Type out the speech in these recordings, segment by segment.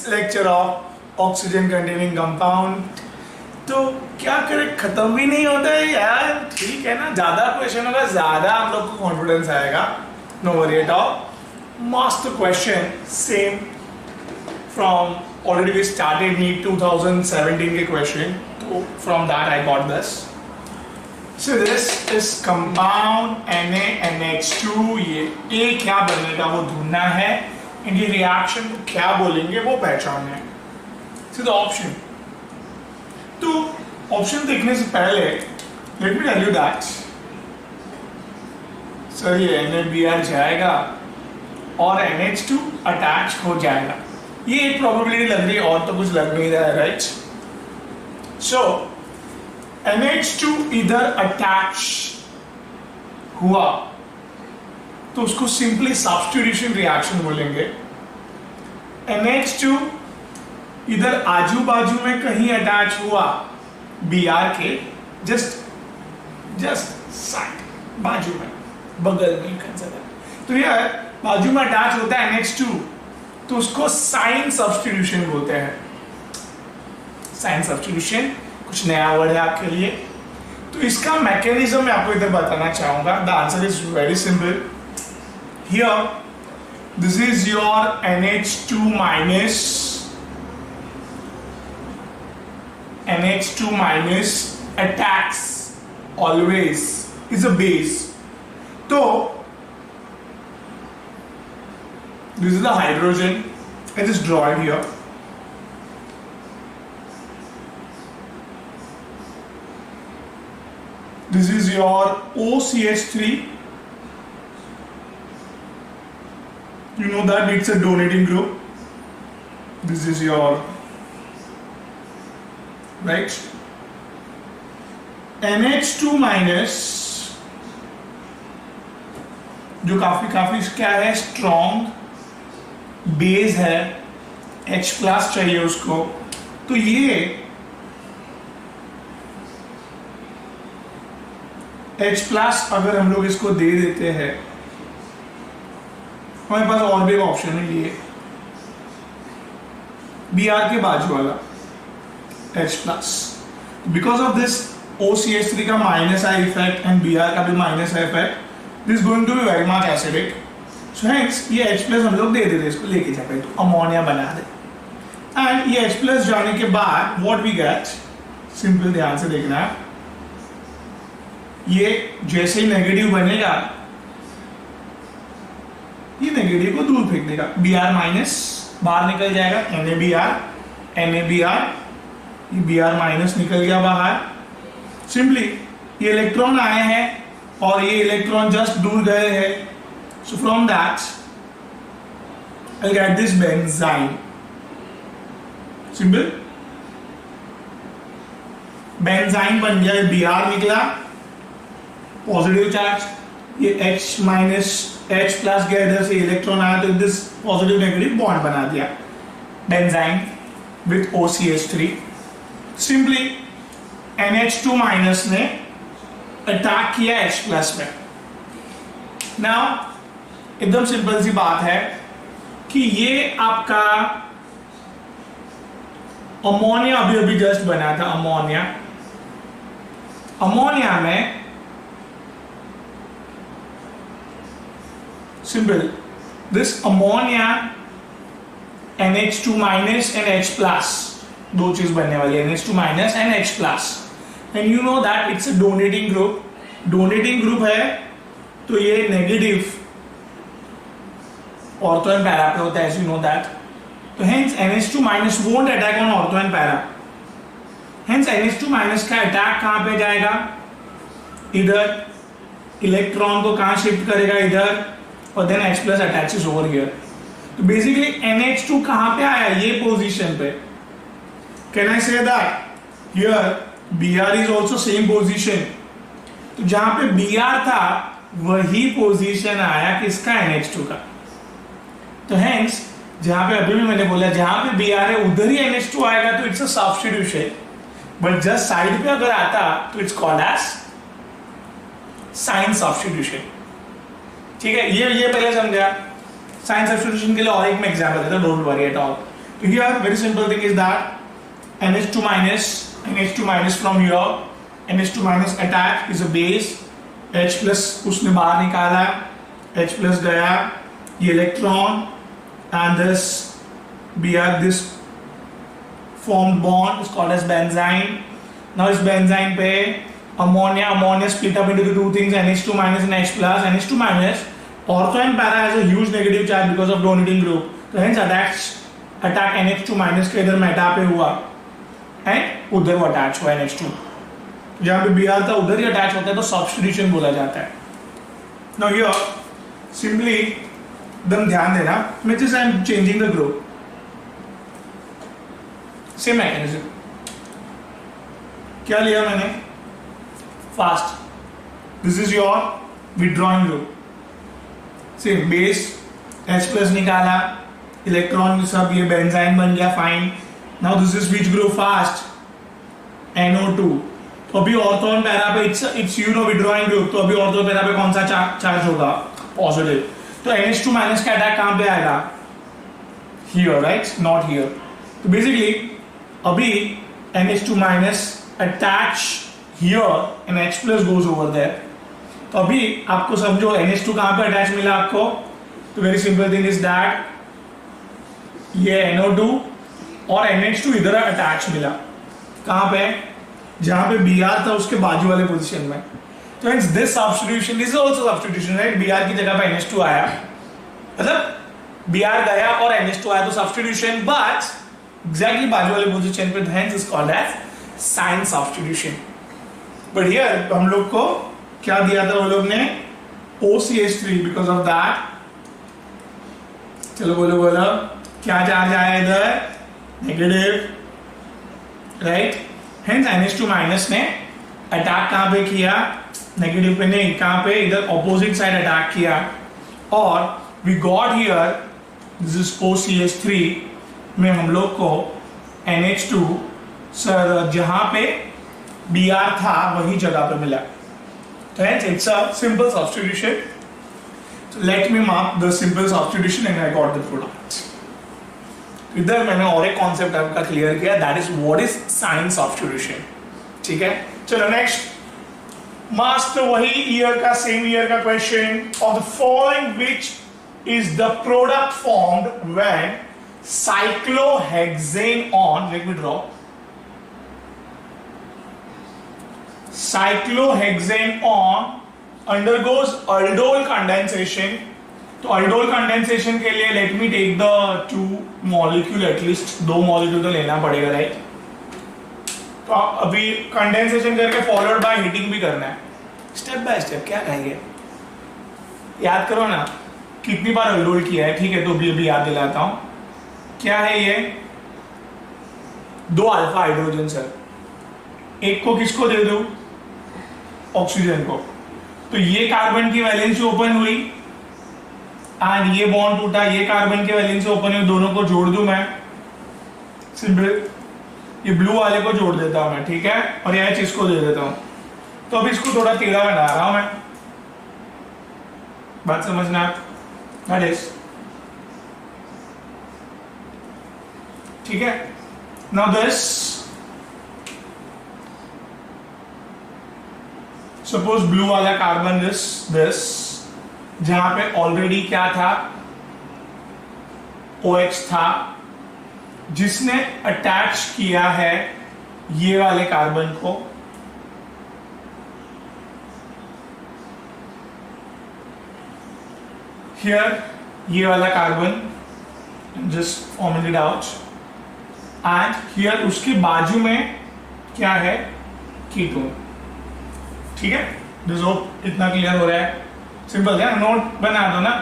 Lecture of oxygen containing compound. तो क्या करें, खत्म भी नहीं होता है यार। ठीक है ना, ज्यादा क्वेश्चन होगा, ज्यादा हम लोग को कॉन्फिडेंस आएगा। No worry at all. Master question same from already we started NEET 2017 के क्वेश्चन, तो from that I got this. So this is compound NaNH2। ये A क्या बनेगा वो ढूंढना है, इनकी रिएक्शन को क्या बोलेंगे वो पहचानना है। So the option, तो ऑप्शन देखने से पहले let me tell you that sir ये NaBr जाएगा और NH2 अटैच हो जाएगा। ये एक प्रोबेबिलिटी लग रही है और तो कुछ लग नहीं रहा है, राइट। सो NH2 इधर अटैच हुआ तो उसको सिंपली सब्स्टिट्यूशन रिएक्शन बोलेंगे। NH2 इधर आजू बाजू में कहीं अटैच हुआ Br के जस्ट साइड, बाजू में, बगल में कंसिडर। तो यार बाजू में अटैच होता है NH2 तो उसको साइन सब्स्टिट्यूशन बोलते हैं। साइन सब्स्टिट्यूशन कुछ नया वर्ड है आपके लिए। तो इसका मैकेनिज्म मैं आपको इधर बताना चाहूंगा। The answer is very simple. Here this is your NH2 minus attacks always is a base. तो this is the hydrogen. I just draw it here. This is your OCH3. You know that it's a donating group. This is your right NH2 minus जो काफी क्या है, strong base है, H plus चाहिए उसको। तो ये H प्लस अगर हम लोग इसको दे देते हैं, हमारे पास और भी एक ऑप्शन है, ये Br के बाजू वाला H plus. Because of this OCH3 का minus I effect and Br का भी minus I effect, this going to be very much acidic. So hence ये H प्लस हम लोग दे देते, इसको लेके जाते तो अमोनिया बना दे। एंड ये H प्लस जाने के बाद व्हाट वी गेट, सिंपल ध्यान से देखना है, ये जैसे ही नेगेटिव बनेगा ये नेगेटिव को दूर फेंक देगा, Br माइनस बाहर निकल जाएगा, NaBr ये Br माइनस निकल गया बाहर। सिंपली ये इलेक्ट्रॉन आए हैं और ये इलेक्ट्रॉन जस्ट दूर गए हैं। So from that I get this benzene. Simple benzene बन गया, Br निकला पॉजिटिव चार्ज, ये H माइनस H प्लस गया, इधर से इलेक्ट्रॉन आया तो दिस पॉजिटिव नेगेटिव बॉन्ड बना दिया, benzene with OCH3। Simply NH2 minus ने अटैक किया H प्लस में। नाउ एकदम सिंपल सी बात है कि ये आपका अमोनिया अभी जस्ट बना था, अमोनिया में simple this ammonia NH2 minus and H plus, दो चीज बनने वाली है, NH2 minus and H plus. And you know that it's a donating group. Donating group है तो ये नेगेटिव ऑर्थो एंड पैरा पे होता है, एज यू नो दैट। तो hence NH2 minus won't attack on ortho and para. Hence NH2 minus का attack कहां पे जाएगा, इधर, इलेक्ट्रॉन को कहां शिफ्ट करेगा, इधर, और then H plus attaches over here. तो बेसिकली NH2 कहां पे आया, ये पोजीशन पे। Can I say that here Br is also same position. तो जहां पे Br था वही पोजीशन आया किसका, NH2 का। तो हेंस जहां पे अभी भी मैंने बोला जहां पे Br है उधर ही NH2 आएगा, तो it's a substitution. But just side पे अगर आता तो it's called as cine substitution. ठीक है, ये पहले समझा। साइन सब्स्टिट्यूशन के लिए और एक मैं एग्जांपल देता हूं, डोंट वरी एट ऑल। तो here very simple thing is that NH2 minus from here, NH2 minus attack is a base, H plus उसने बाहर निकाला, H plus गया, ये electron and this Br, this formed bond is called as benzene. Now इस benzene पे ammonia split up into the two things, NH2 minus and H plus. NH2 minus ortho and para has a huge negative charge because of donating group, तो hence attack NH2 minus के इधर Meta पे हुआ and उधर वो attach हुआ NH2, जहाँ पे Br था उधर ही अटैच होता है, तो सब्स्टिट्यूशन बोला जाता है. Now here simply एकदम ध्यान देना, मैं just I am changing the group, same mechanism. क्या लिया मैंने? Fast. This is your withdrawing group. Same base, H plus निकाला, इलेक्ट्रॉन सब ये बेंजाइन बन गया, fine. Now this is which group? Fast, NO2. तो अभी ऑर्थो और पैरा पे it's you know withdrawing group, तो अभी ऑर्थो पैरा पे कौन सा चार्ज होगा? पॉजिटिव. तो NH2 माइनस का अटैक कहां पे आएगा? Here, right? Not here. तो बेसिकली अभी NH2 minus attach here and H plus goes over there. तो अभी आपको समझो NH2 कहां पे अटैच मिला आपको? तो very simple thing is that ये NO2 और NH2 इधर अटैच मिला. कहां पे? जहां पे Br था उसके बाजू वाले पोजीशन में. तो hence this substitution, this is also substitution, right? Br की जगह पे NH2 आया, मतलब Br गया और NH2 आया, तो substitution, but exactly बाजू वाले पोजीशन पे, hence is called as sign substitution. But here हम लोग को क्या दिया था वो लोग ने? OCH3, because of that. चलो बोलो क्या चार्ज आया इधर? Negative, right? hence NH2 minus ने अटैक कहां पे किया? नेगेटिव पे नहीं, कहां पे? इधर ऑपोजिट साइड अटैक किया, और we got here this is OCH3 में हम लोग को NH2 सर जहां पे Br था वही जगह पे मिला. तो it's a simple substitution. Let me mark the simple substitution and I got the product. इधर मैंने और एक कॉन्सेप्ट आपका क्लियर किया, that is what is sine substitution. ठीक है, चलो नेक्स्ट. मास्टर वही ईयर का, सेम ईयर का question. Of the following which is the product formed when cyclohexane on, let me draw, cyclohexane on undergoes aldol condensation. तो aldol condensation के लिए let me take the two molecule, at least दो molecule तो लेना पड़ेगा, right? तो अभी condensation करके फॉलोड बाय हीटिंग भी करना है, स्टेप बाय स्टेप. क्या कहेंगे? याद करो ना कितनी बार अल्डोल किया है. ठीक है, तो भी याद दिलाता हूं. क्या है ये? 2 अल्फा हाइड्रोजन सर. एक को किसको दे दूं? ऑक्सीजन को. तो ये कार्बन की वैलेंसी ओपन हुई एंड ये बॉन्ड टूटा, ये कार्बन की वैलेंसी ओपन हुई, दोनों को जोड़ दूं मैं. सिंपल. ये ब्लू वाले को जोड़ देता हूं मैं, ठीक है, और ये H इसको दे देता हूं. तो अभी इसको थोड़ा टेढ़ा बना रहा हूं मैं. बात समझना? दैट इज ठीक है. नाउ दिस, सपोज ब्लू वाला कार्बन दिस जहां पे ऑलरेडी क्या था? OH था, जिसने अटैच किया है ये वाले कार्बन को. हियर ये वाला carbon, just forming it out, and here उसके बाजू में क्या है? कीटोन. ठीक है, दिस होप इतना क्लियर हो रहा है. सिंपल है, नोट बना दो ना.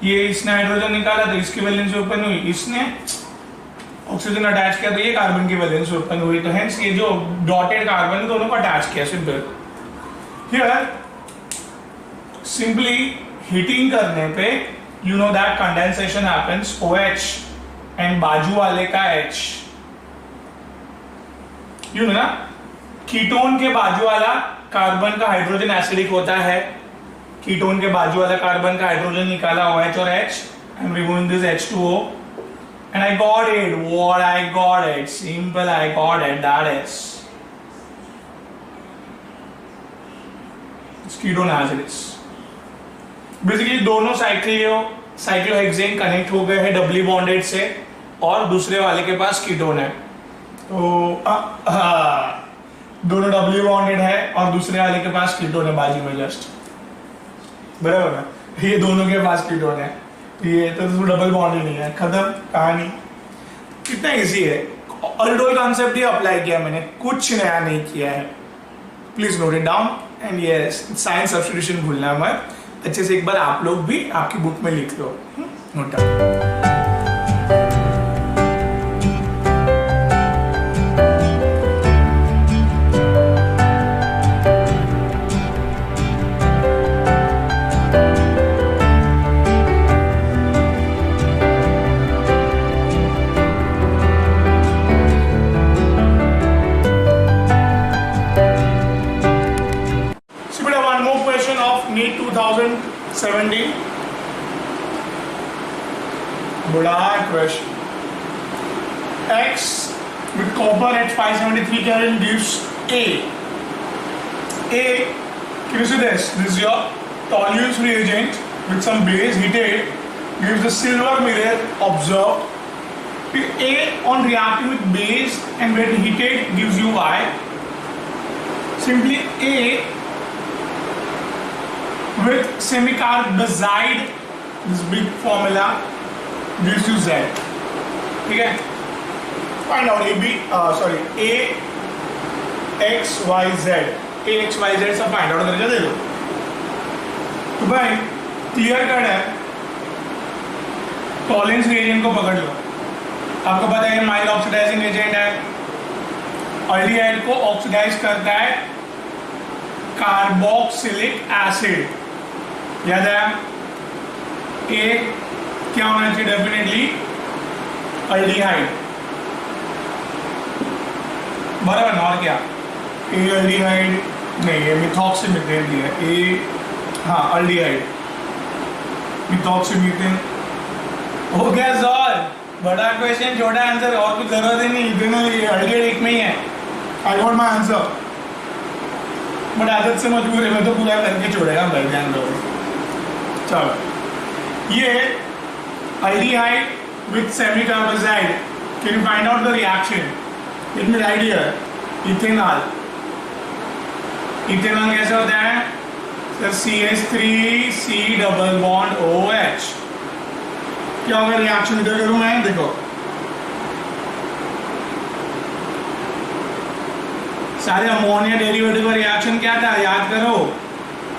ये इसने हाइड्रोजन निकाला तो इसकी वैलेंसी ओपन हुई, इसने ऑक्सीजन अटैच किया तो ये कार्बन की वैलेंसी ओपन हुई. तो हेंस ये जो डॉटेड कार्बन है दोनों को अटैच किया. सिंपल. हियर सिंपली हीटिंग करने पे you know that condensation happens. OH and बाजू वाले का H, यू नो ना. कीटोन के बाजू वाला कार्बन का हाइड्रोजन एसिडिक होता है. कीटोन के बाजू वाला कार्बन का हाइड्रोजन निकाला OH और H. I am removing this H2O. And I got it. What I got it. Simple, I got it. That is. It's ketone as it is. Basically दोनों cyclohexane connect हो गए हैं doubly bonded से और दूसरे वाले के पास कीटोन है, तो दोनों डबली बॉन्डेड है और दूसरे वाले के पास कीटोन है बाजू में जस्ट, बराबर है। ये दोनों के पास कीटोन है, ये तो डबल बॉन्ड ही नहीं है, खत्म कहानी। कितना इजी है, ऑल्डोल कॉन्सेप्ट ही अप्लाई किया मैंने, कुछ नया नहीं किया है। Please note it down and yes, science substitution भूलना मत, अच्छे से एक बार आप लोग भी आपकी बुक में लिख लो, नोट डाउन। NEET 2017 बड़ा question. X with copper at 573 Kelvin gives A. Can you see this? This is your toluene reagent with some base heated gives the silver mirror observed. A on reacting with base and when heated gives you Y. Simply A with semicarbazide, this big formula gives you Z. ठीक है, find out A X Y Z, A X Y Z सब find out करके दे दो। तो भाई clear cut है, Tollens reagent को पकड़ लो। आपको पता है माइल्ड ऑक्सीडाइजिंग एजेंट है, अल्डिहाइड को ऑक्सीडाइज करता है कार्बोक्सिलिक एसिड, याद है। ए क्या होना चाहिए, डेफिनेटली अल्डिहाइड, बराबर ना, और क्या, ए अल्डिहाइड नहीं, ये मिथॉक्सीमीथेन दिया है, ए हाँ अल्डिहाइड मिथॉक्सीमीथेन हो गया सॉल्व। बड़ा क्वेश्चन छोटा आंसर, और कुछ जरूरत ही नहीं, दोनों अल्डिहाइड एक में ही है। I got my answer, but आदत से मजबूर है, मैं तो पूरा करके छोड़ेगा भाई, ध्यान दो। चलो, ये aldehyde with semicarbazide, can you find out the reaction? Let me write here, ethanol। ethanol कैसे होता है sir, CH3C double bond OH। क्या होगा रिएक्शन, इधर करूं मैं, देखो सारे अमोनिया डेरिवेटिव का रिएक्शन क्या था, याद करो,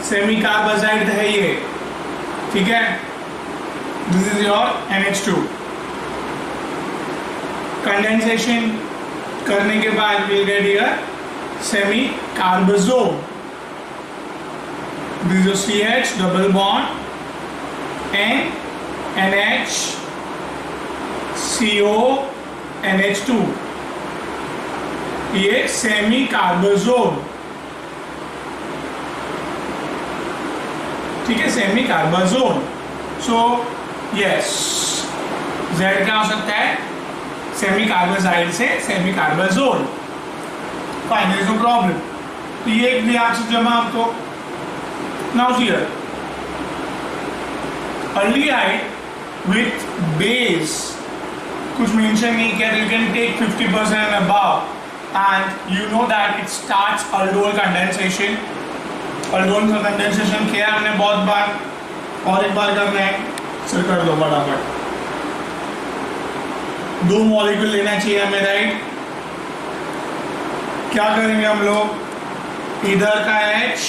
सेमीकार्बाजाइड है ये, ठीक है। This is your NH2। Condensation करने के बाद will get here semicarbazole, this is CH double bond N NH CO NH2, ये सेमीकार्बाजोल, ठीक है, सेमीकार्बाजोल। सो यस, Z क्या हो सकता है, सेमीकार्बाजाइड से semicarbazole, fine, there is no problem. तो ये एक रिएक्शन जमा आपको। Now here aldehyde with base कुछ मेंशन नहीं किया, you can take 50% and above, and you know that it starts aldol condensation। aldol का कंडेंसेशन किया हमने बहुत बार, और एक बार करना है, सर कर दो फटाफट। 2 मॉलिक्यूल लेना चाहिए हमें, राइट। क्या करेंगे हम लोग, इधर का H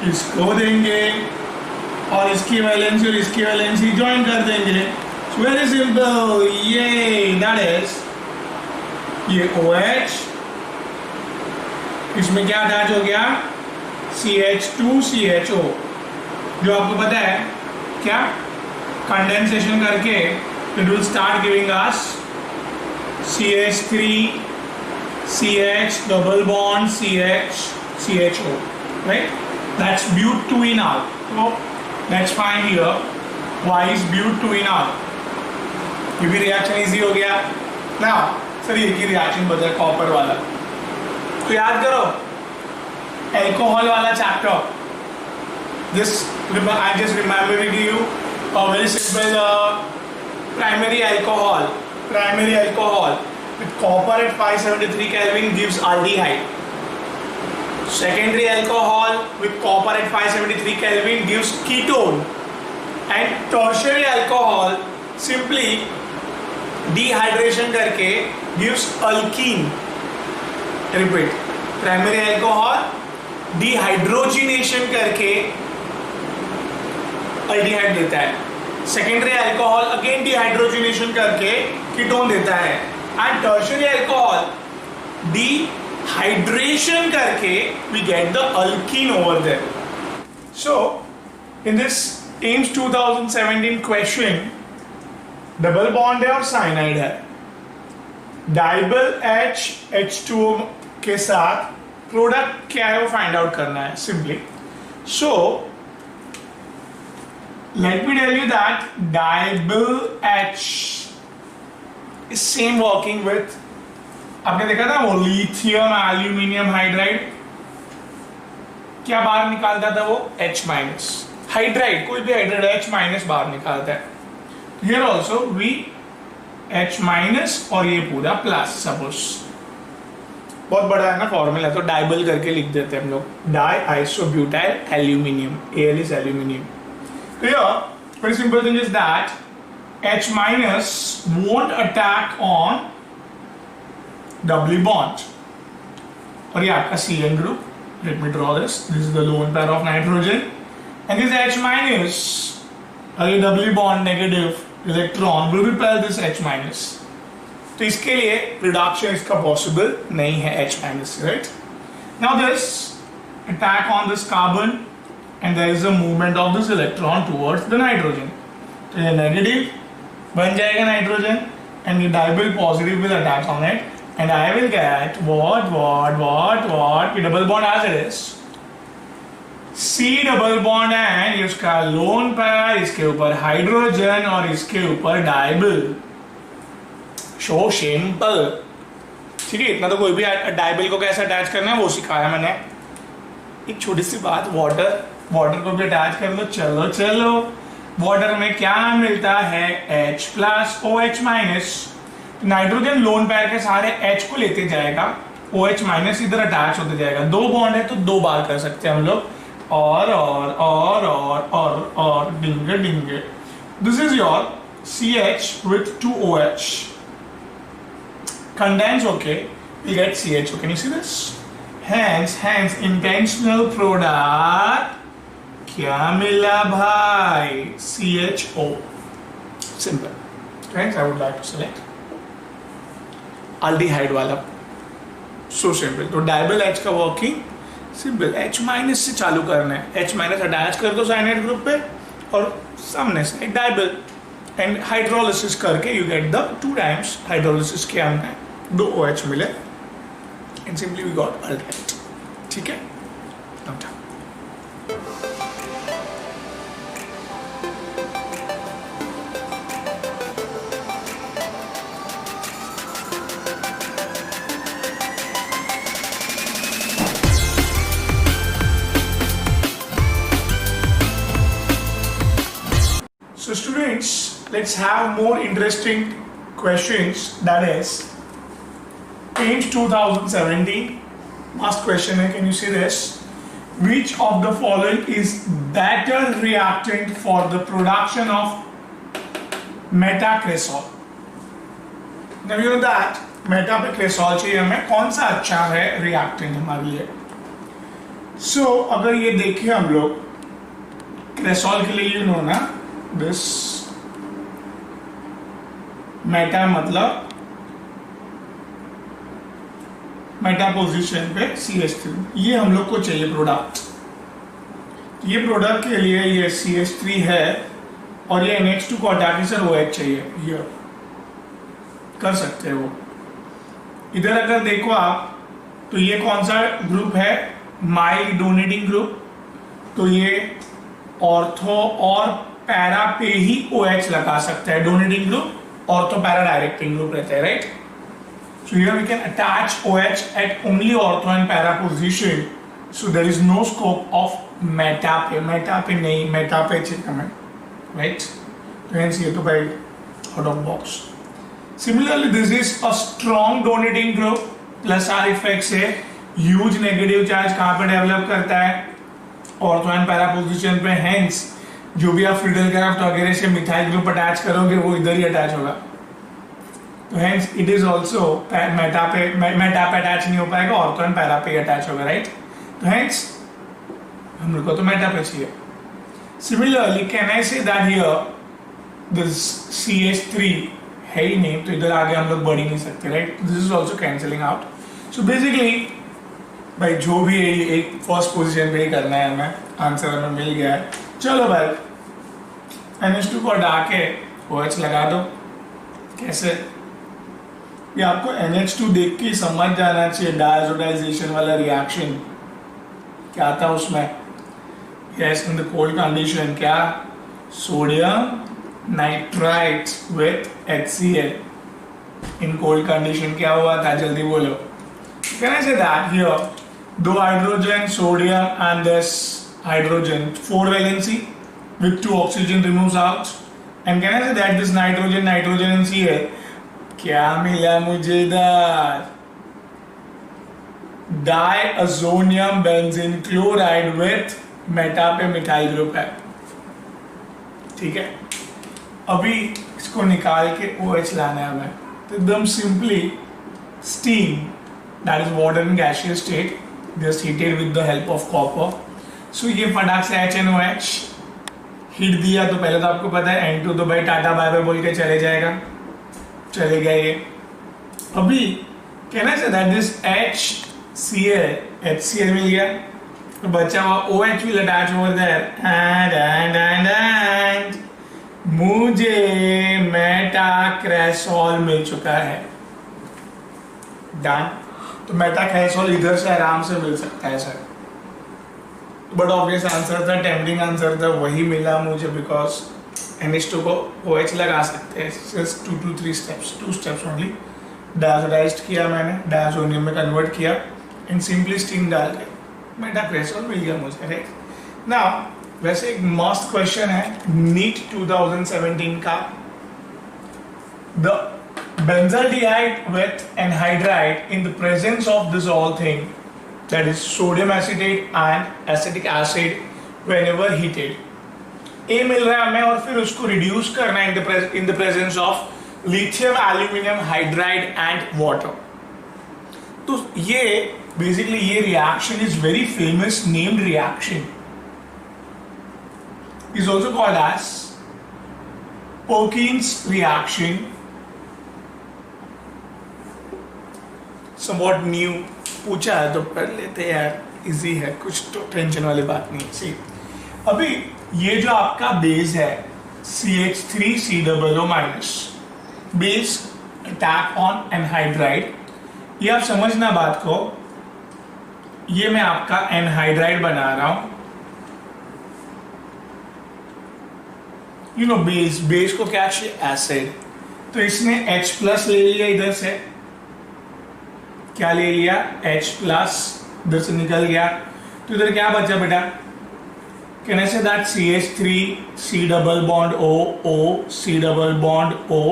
इसको देंगे और इसकी वैलेंसी और इसकी वैलेंसी ज्वाइन कर देंगे। वेरी सिंपल, ये दैट इज ये OH, इसमें क्या अटैच हो गया, CH2CHO, जो आपको पता है क्या, कंडेंसेशन करके it will start giving us CH3 CH double bond CH CHO, right? That's butenol. So let's find here why is butenol. ये भी रिएक्शन इजी हो गया ना। सर एक ही रिएक्शन बचा कॉपर वाला, तो याद करो एल्कोहल वाला chapter. This I just remembered you a very simple primary alcohol with copper at 573 Kelvin gives aldehyde. Secondary alcohol with copper at 573 Kelvin gives ketone, and tertiary alcohol simply dehydration करके gives alkene. Repeat, primary alcohol dehydrogenation करके aldehyde देता है, secondary alcohol again dehydrogenation करके ketone देता है, and tertiary alcohol dehydration करके we get the alkene over there. So in this AIIMS 2017 question double bond है और साइनाइड है, डाइबल H2O के साथ प्रोडक्ट क्या है वो फाइंड आउट करना है simply. So let me tell you that dibyl H is same working with, आपने देखा था वो लिथियम एल्यूमिनियम हाइड्राइड, क्या बाहर निकालता था वो H माइनस, हाइड्राइड कोई भी हाइड्राइड H माइनस बाहर निकालता है। Here also we H minus और ये पूरा प्लस, सपोज बहुत बड़ा है ना फॉर्मूला, तो डाइबल करके लिख देते हैं हम लोग, die isobutyl aluminium, Al is aluminium। Here, very simple thing is that H minus won't attack on doubly bond. और ये आपका CN group. Let me draw this. This is the lone pair of nitrogen, and this H minus, अगर doubly bond negative electron will repel this H minus. तो इसके लिए reduction इसका possible नहीं है H minus, right? Now this attack on this carbon, and there is a movement of this electron towards the nitrogen. तो ये negative बन जाएगा nitrogen, and the dibyl positive will attach on it, and I will get what ये double bond as it is, C double bond, and इसका lone pair, इसके ऊपर hydrogen और इसके ऊपर dibyl. So simple, ठीक है। इतना तो कोई भी dibyl को कैसे अटैच करना है वो सिखाया मैंने। एक छोटी सी बात, वाटर को भी अटैच कर लो, चलो वाटर में क्या मिलता है H plus OH minus, nitrogen loan पैर के सारे H को लेते जाएगा, OH माइनस इधर अटैच होते जाएगा, दो बॉन्ड है तो दो बार कर सकते हैं हम लोग, और डिंगे। This is your CH with 2 OH condense, okay, we get CH, can you see this? Hence intentional product क्या मिला भाई, CHO, simple. Friends, I would like to select aldehyde वाला, so simple। तो डाइबल H का वर्किंग सिंपल, H माइनस से चालू करना है, H माइनस अटैच कर दो साइनाइड ग्रुप पे और सामने से एक डाइबल, एंड हाइड्रोलिसिस करके you get the 2 times hydrolysis के हमने 2 OH मिले, and simply we got aldehyde, ठीक है। So students, let's have more interesting questions. That is AIMS 2017 last question. Can you see this? Which of the following is better reactant for the production of metacresol? Now you know that Meta पे क्रेसॉल चाहिए हमें, कौन सा अच्छा है reactant हमारे लिए। सो अगर ये देखें हम लोग क्रेसॉल के लिए, यू नो ना, दिस मेटा मतलब मेटा पोजीशन पे CH3, ये हम लोग को चाहिए प्रोडक्ट। ये प्रोडक्ट के लिए ये CH3 है और ये NH2 को हटा के सर OH चाहिए, ये कर सकते हैं वो। इधर अगर देखो आप तो ये कौन सा ग्रुप है, माइल्ड डोनेटिंग ग्रुप, तो ये ऑर्थो और पैरा पे ही OH लगा सकता है, donating group ortho para directing group रहते हैं, right? So here we can attach OH at only ortho and para position. So there is no scope of meta पे नहीं, meta पे check हमें, right? तो hence ये तो भाई out of box. Similarly, this is a strong donating group. Plus R effect से huge negative charge कहाँ पे develop करता है? Ortho and para position पे. Hence जो भी आप फ्रीडल क्राफ्ट वगैरह से मिथाइल ग्रुप अटैच करोगे वो इधर ही अटैच होगा. तो hence it is also Meta पे अटैच नहीं हो पाएगा, ऑर्थो एंड पैरा पे अटैच होगा, राइट? तो hence हम लोग को तो मेटा पे चाहिए. Similarly, can I say that here this CH3 है ही नहीं, तो इधर आगे हम लोग बढ़ ही नहीं सकते, right? This is also cancelling out. So basically भाई जो भी है एक फर्स्ट पोजीशन पे ही करना है हमें. आंसर हमें मिल गया है. चलो भाई NH2 को हटा के OH लगा दो. कैसे? ये आपको NH2 देख के समझ जाना चाहिए डायजोडाइजेशन वाला रिएक्शन क्या था उसमें. Yes, in the cold condition क्या? Sodium nitrite with HCl. In cold condition क्या हुआ था? जल्दी बोलो. Can I say that here दो hydrogen sodium and this hydrogen 4 valency with 2 oxygen removes out. And can I say that this nitrogen and Cl क्या मिला मुझे इधर? डाइअज़ोनियम बेंजीन क्लोराइड विथ मेटा पे मिथाइल ग्रुप है. ठीक है, अभी इसको निकाल के OH लाना है हमें. तो एकदम simply steam that is water in gaseous state just heated with the help of copper. So ये फटाक से HNOH हीट दिया तो पहले तो आपको पता है N2 तो भाई टाटा बाय बाय बोल के चले जाएगा. चले गए ये. अभी कहना चाहिए दैट दिस HCl मिल गया तो बचा हुआ OH will attach over there and मुझे मेटाक्रेसोल मिल चुका है. डन. तो मेटाक्रेसोल इधर से आराम से मिल सकता है सर. बट ऑब्वियस आंसर था, टेम्पटिंग आंसर था, वही मिला मुझे बिकॉज NH2 को OH लगा सकते हैं. सिर्फ 2 to 3 steps, 2 steps ओनली. डायजोडाइज्ड किया मैंने, डायज़ोनियम में कन्वर्ट किया एंड सिंपली स्टीम डाल के मेटाक्रेसोल मिल गया मुझे, राइट? नाउ वैसे एक मस्त क्वेश्चन है नीट 2017 का. The benzaldehyde with anhydride in the presence of this all thing, that is sodium acetate and acetic acid, whenever heated. A मिल रहा है हमें और फिर उसको रिड्यूस करना है in the presence of lithium aluminum hydride and water. तो ये बेसिकली ये reaction is very famous named reaction. Is also called as Perkin's reaction. somewhat new पूछा है तो पढ़ लेते हैं यार, इजी है, कुछ तो टेंशन वाली बात नहीं है. सी अभी ये जो आपका बेस है CH3COO minus base attack on anhydride, ये आप समझना बात को. ये मैं आपका एनहाइड्राइड बना रहा हूं. यू नो बेस को क्या चाहिए? एसिड. तो इसने H प्लस ले लिया इधर से. क्या ले लिया? H प्लस इधर से निकल गया. तो इधर क्या बचा बेटा? Can I say that CH3 C double bond O C double bond O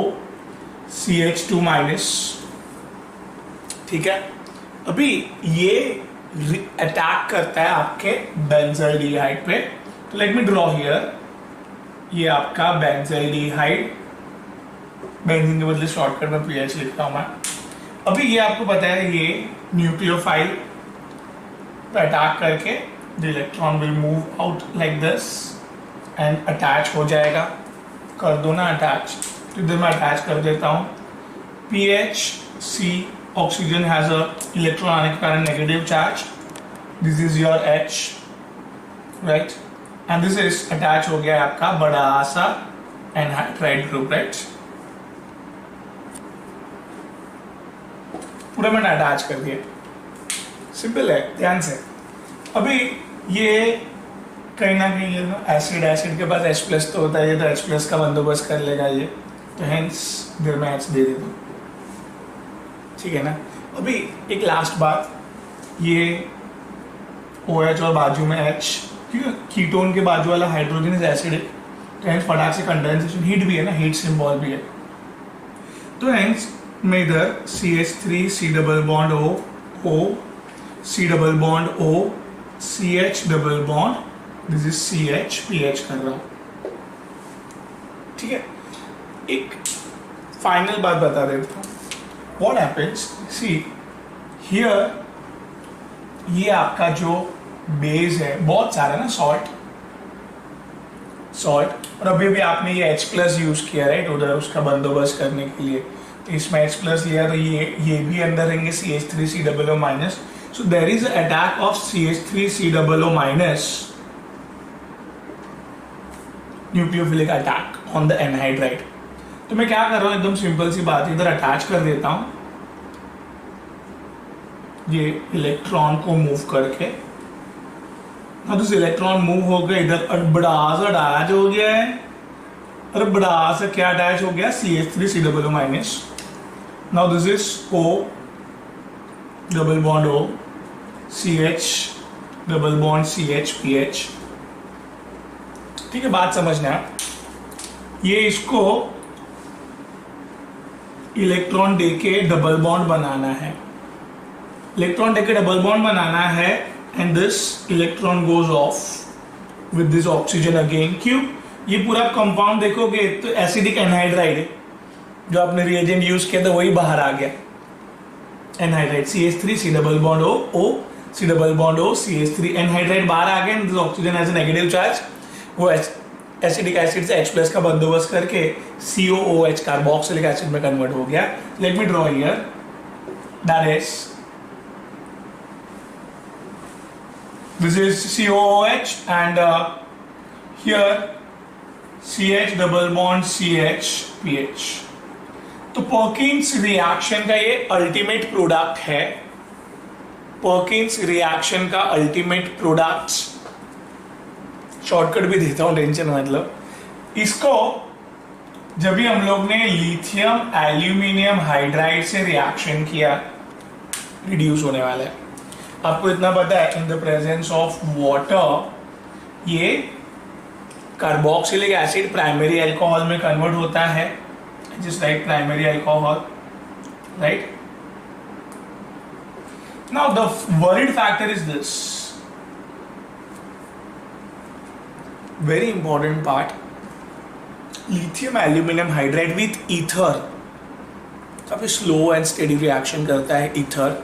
CH2 minus. ठीक है, अभी ये अटैक करता है आपके बेंजाल्डिहाइड पे. तो लेट मी ड्रॉ हियर. ये आपका बेंजाल्डिहाइड, बेंजीन के बदले शॉर्टकट में PH लिखता हूं मैं. अभी ये आपको पता है ये न्यूक्लियोफाइल पे अटैक करके the electron will move out like this and attach हो जाएगा. कर दो ना अटैच. तो इधर मैं अटैच कर देता हूं. PHC oxygen has a electron आने के कारण negative charge. This is your H, right? And this is attach हो गया आपका बड़ा सा एनहाइड्राइड ग्रुप, राइट? पूरा मैंने अटैच कर दिया. सिंपल है, ध्यान से. अभी ये कहीं ना कहीं एसिड के पास H प्लस तो होता है, ये तो H प्लस का बंदोबस्त कर लेगा ये. तो हेंस इधर मैं H दे देता हूँ, ठीक है ना। अभी एक लास्ट बात, ये OH और बाजू में H, क्योंकि कीटोन के बाजू वाला हाइड्रोजन इज एसिडिक, तो हेंस फटाक से कंडेंसेशन, हीट भी है ना, हीट सिंबल भी है, तो हेंस मैं इधर CH3 C double bond O C double bond O CH double bond, this is CH PH कर रहा हूं, ठीक है। एक फाइनल बात बता देता हूं, व्हाट हैपेंस, सी हियर, ये आपका जो बेस है बहुत सारा ना, सॉल्ट, और अभी भी आपने ये H+ यूज किया राइट, उधर उसका बंदोबस्त करने के लिए, तो इसमें H+ लिया, तो ये भी अंदर रहेंगे CH3 C double O minus, so there is attack of CH3 C double O minus, nucleophilic attack on the anhydride. तो मैं क्या कर रहा हूं, एकदम सिंपल सी बात, इधर अटैच कर देता हूं ये इलेक्ट्रॉन को मूव करके, अब तो इलेक्ट्रॉन मूव हो गया इधर, और बड़ा सा अटैच हो गया है, अरे बड़ा सा क्या अटैच हो गया, CH3 C double O minus, now this is O double bond O CH double bond CH PH, ठीक है, बात समझना। ये इसको इलेक्ट्रॉन देके डबल बॉन्ड बनाना है, इलेक्ट्रॉन देके डबल बॉन्ड बनाना है, and this electron goes off with this oxygen again. क्यों, ये पूरा कंपाउंड देखोगे तो एसिडिक एनहाइड्राइड है, जो आपने रिएजेंट यूज किया था वही बाहर आ गया, anhydride CH3 C double bond O C double bond O CH3, anhydride बाहर आ गया, and this oxygen has a negative charge, वो एसिडिक एसिड से H+ का बंदोबस्त करके COOH कार्बोक्सिलिक एसिड में कन्वर्ट हो गया। Let me draw here, that is this is COOH and here CH double bond CH PH। तो पर्किंस रिएक्शन का ये अल्टीमेट प्रोडक्ट है, पर्किंस रिएक्शन का अल्टीमेट प्रोडक्ट, शॉर्टकट भी देता हूं, टेंशन मतलब, इसको जब भी हम लोग ने लिथियम एल्यूमिनियम हाइड्राइड से रिएक्शन किया, रिड्यूस होने वाला है। आपको इतना पता है, in the presence of water ये कार्बोक्सिलिक एसिड प्राइमरी अल्कोहल में कन्वर्ट होता है, just like primary alcohol, right. Now the worried factor is this, very important part, lithium aluminum hydride with ether काफी स्लो एंड स्टेडी रिएक्शन करता है, ether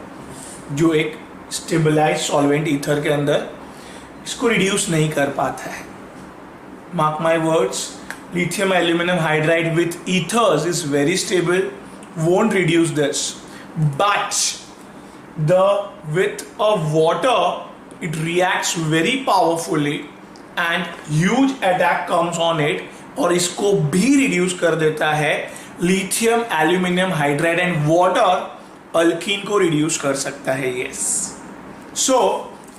जो एक stabilise solvent ether के अंदर इसको रिड्यूस नहीं कर पाता है। Mark my words, lithium aluminum hydride with ethers is very stable, won't reduce this, but with a water it reacts very powerfully and huge attack comes on it, और इसको भी रिड्यूस कर देता है। Lithium aluminium hydride and water alkene को reduce कर सकता है, yes. So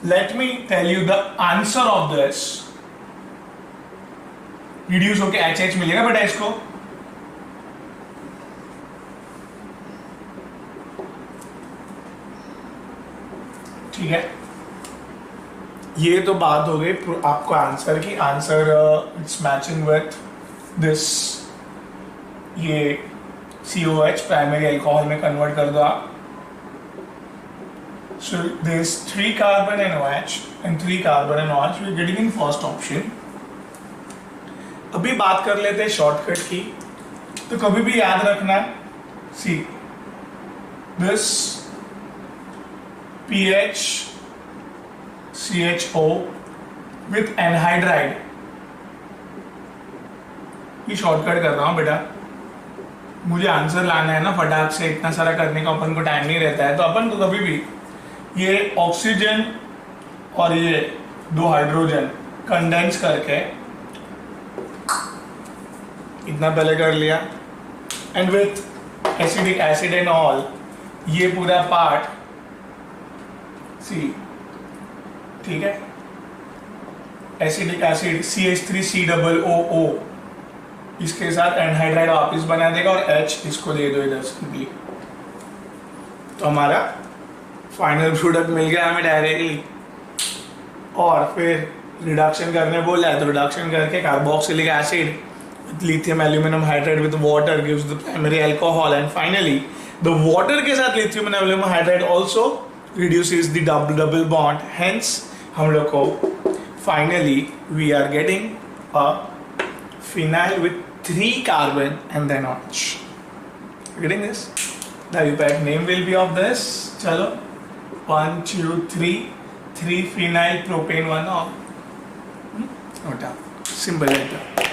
let me tell you the answer of this, reduce होके HH मिलेगा बेटा इसको, ठीक है। ये तो बात हो गई आपको आंसर की, answer it's matching with this, ये COH प्राइमरी अल्कोहल में कन्वर्ट कर दो आप। So this 3 carbon and OH and 3 carbon and OH we are getting in first option। अभी बात कर लेते हैं शॉर्टकट की, तो कभी भी याद रखना, see this PH CHO with anhydride, ये शॉर्टकट कर रहा हूं बेटा, मुझे आंसर लाना है ना फटाक से, इतना सारा करने का अपन को टाइम नहीं रहता है, तो अपन को कभी भी ये ऑक्सीजन और ये 2 हाइड्रोजन कंडेंस करके इतना पहले कर लिया, and with acidic acid and all, ये पूरा पार्ट सी, ठीक है, acidic acid CH3 C double O इसके साथ एनहाइड्राइड वापस बना देगा और H इसको दे दो इधर सिंपली, तो हमारा फाइनल प्रोडक्ट मिल गया हमें डायरेक्टली। और फिर रिडक्शन करने बोला है तो रिडक्शन करके carboxylic acid lithium aluminium hydride with water gives the primary alcohol, and finally the water के साथ lithium and aluminium hydride also reduces the double double bond, hence हम लोग को finally we are getting a phenyl with 3 carbon and then OH. Getting this? The IUPAC name will be of this. Chalo, 1, 2, 3, 3 phenyl propane 1 off. Simple like that.